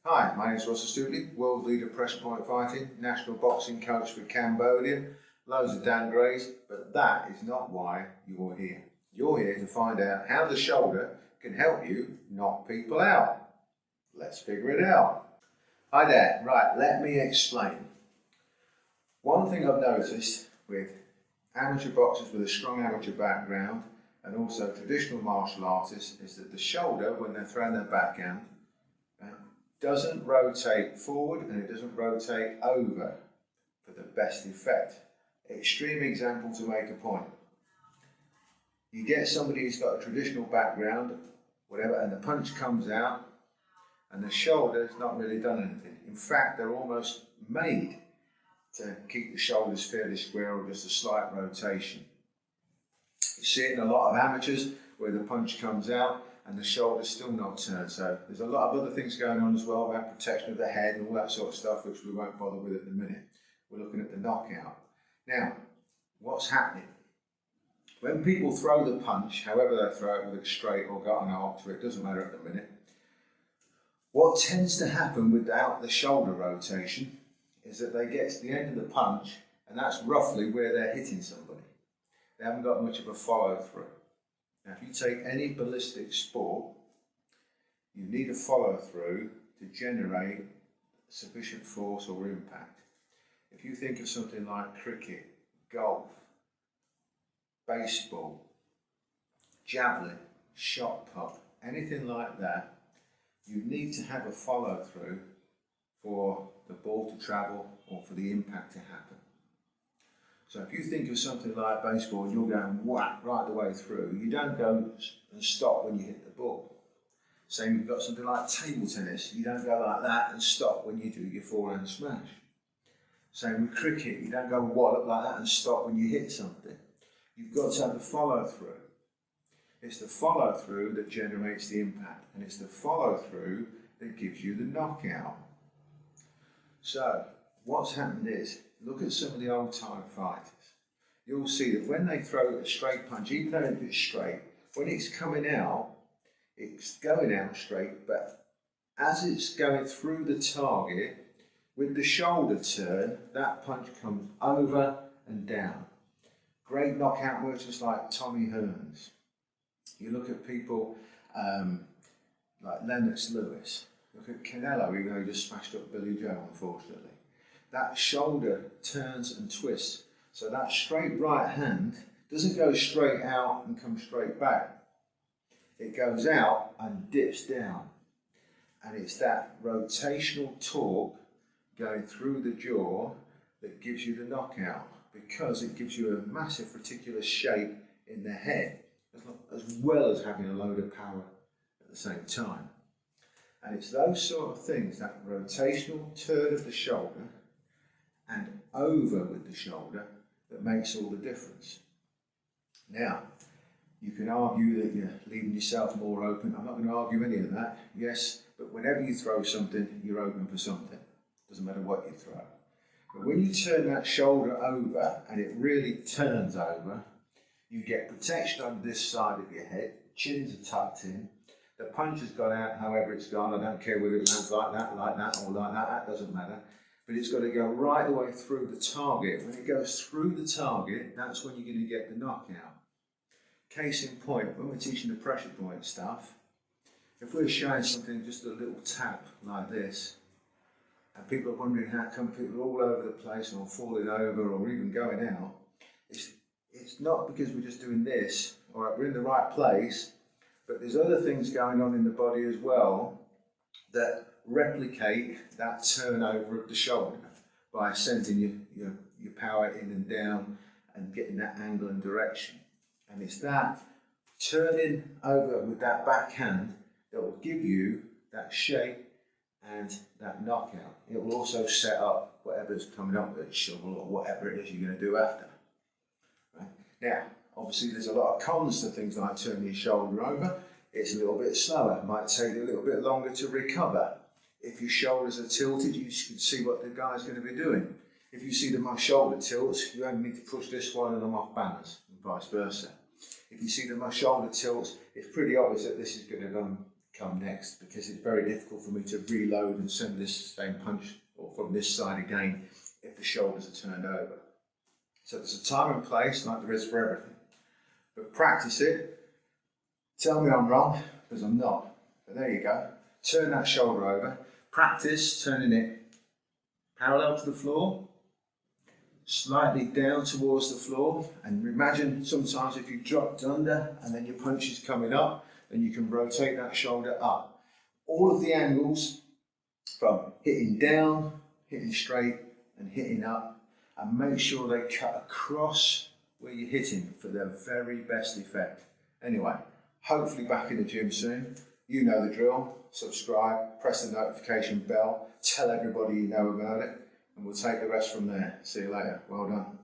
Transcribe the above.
Hi, my name is Rotational, world leader pressure point fighting, national boxing coach for Cambodia, loads of downgrades, but that is not why you're here. You're here to find out how the shoulder can help you knock people out. Let's figure it out. Hi there, right, let me explain. One thing I've noticed with amateur boxers with a strong amateur background and also traditional martial artists is that the shoulder, when they're throwing their backhand, doesn't rotate forward and it doesn't rotate over for the best effect. Extreme example to make a point. You get somebody who's got a traditional background, whatever, and the punch comes out and the shoulder's not really done anything. In fact, they're almost made to keep the shoulders fairly square or just a slight rotation. You see it in a lot of amateurs where the punch comes out and the shoulder's still not turned. So there's a lot of other things going on as well about protection of the head and all that sort of stuff, which we won't bother with at the minute. We're looking at the knockout. Now, what's happening? When people throw the punch, however they throw it, whether it's straight or got an arc to it, doesn't matter at the minute. What tends to happen without the shoulder rotation is that they get to the end of the punch and that's roughly where they're hitting somebody. They haven't got much of a follow through. Now, if you take any ballistic sport, you need a follow through to generate sufficient force or impact. If you think of something like cricket, golf, baseball, javelin, shot put, anything like that, you need to have a follow through for the ball to travel or for the impact to happen. So if you think of something like baseball and you're going whack right the way through, you don't go and stop when you hit the ball. Same if you've got something like table tennis, you don't go like that and stop when you do your forehand smash. Same with cricket, you don't go wallop like that and stop when you hit something. You've got to have the follow through. It's the follow through that generates the impact, and it's the follow through that gives you the knockout. So what's happened is, look at some of the old time fighters. You'll see that when they throw a straight punch, even though it's straight, when it's coming out, it's going out straight, but as it's going through the target, with the shoulder turn, that punch comes over and down. Great knockout merchants like Tommy Hearns. You look at people like Lennox Lewis. Look at Canelo, even though he just smashed up Billy Joe, unfortunately. That shoulder turns and twists. So that straight right hand doesn't go straight out and come straight back. It goes out and dips down. And it's that rotational torque going through the jaw that gives you the knockout, because it gives you a massive reticular shape in the head, as well as having a load of power at the same time. And it's those sort of things, that rotational turn of the shoulder and over with the shoulder, that makes all the difference. Now, you can argue that you're leaving yourself more open. I'm not going to argue any of that. Yes, but whenever you throw something, you're open for something. Doesn't matter what you throw. But when you turn that shoulder over and it really turns over, you get protection on this side of your head, chins are tucked in, the punch has gone out however it's gone. I don't care whether it lands like that, or like that, that doesn't matter. But it's got to go right the way through the target. When it goes through the target, that's when you're going to get the knockout. Case in point, when we're teaching the pressure point stuff, if we're showing something, just a little tap like this, and people are wondering how come people are all over the place or falling over or even going out, it's not because we're just doing this, all right, we're in the right place, but there's other things going on in the body as well that replicate that turnover of the shoulder by sending your power in and down and getting that angle and direction. And it's that turning over with that backhand that will give you that shape and that knockout. It will also set up whatever's coming up with a shovel or whatever it is you're going to do after. Right? Now, obviously there's a lot of cons to things like turning your shoulder over. It's a little bit slower. It might take you a little bit longer to recover. If your shoulders are tilted, you can see what the guy's going to be doing. If you see that my shoulder tilts, you only need to push this one and I'm off balance, and vice versa. If you see that my shoulder tilts, it's pretty obvious that this is going to come next, because it's very difficult for me to reload and send this same punch or from this side again if the shoulders are turned over. So there's a time and place like there is for everything. But practice it. Tell me I'm wrong, because I'm not. But there you go. Turn that shoulder over. Practice turning it parallel to the floor, slightly down towards the floor, and imagine sometimes if you dropped under and then your punch is coming up, then you can rotate that shoulder up. All of the angles from hitting down, hitting straight and hitting up, and make sure they cut across where you're hitting for their very best effect. Anyway, hopefully back in the gym soon. You know the drill. Subscribe, press the notification bell, tell everybody you know about it, and we'll take the rest from there. See you later. Well done.